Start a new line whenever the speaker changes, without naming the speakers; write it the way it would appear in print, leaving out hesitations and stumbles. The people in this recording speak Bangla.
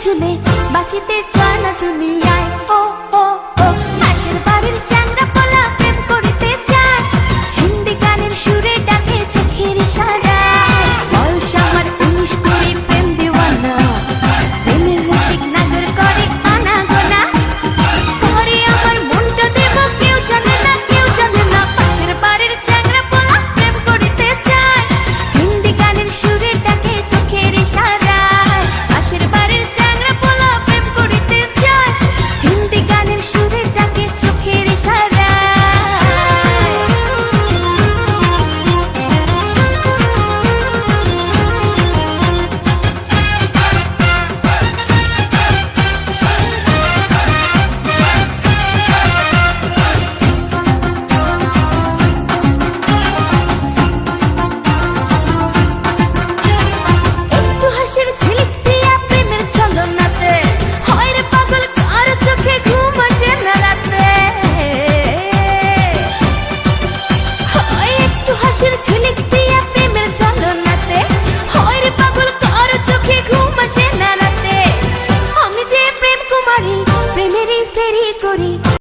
ঝুলে বাঁচিতে চায় না দুনিয়ায়। ও ও ও পাশের বাড়ির চ্যাংড়া পোলা প্রেম করিতে চায়, হিন্দি গানের সুরে ডাকে চোখের ইশারায়। বয়স আমার 19 করে প্রেম দিওয়ানা, প্রেমের রসিক নাগর করে আনাগোনা। করে আমার মনটা দেব কেউ জানে না, কেউ জানে না। পাশের বাড়ির চ্যাংড়া পোলা প্রেম করিতে চায়, হিন্দি গানের সুরে ডাকে চোখের ইশারায়। পাশের বাড়ির চ্যাংড়া পোলা প্রেম করিতে চায়, হিন্দি গানের সুরে ডাকে চোখের ইশারায়। একটু হাসির ঝিলিক দিয়া প্রেমের ছলনাতে, হয় রে পাগল কার চোখে ঘুম আসে না রাতে। হয় একটু হাসির ঝিলিক দিয়া প্রেমের ছলনাতে, হয় রে পাগল কার চোখে ঘুম আসে না রাতে। আমি যে প্রেম কুমারী, প্রেমেরই ফেরি করি।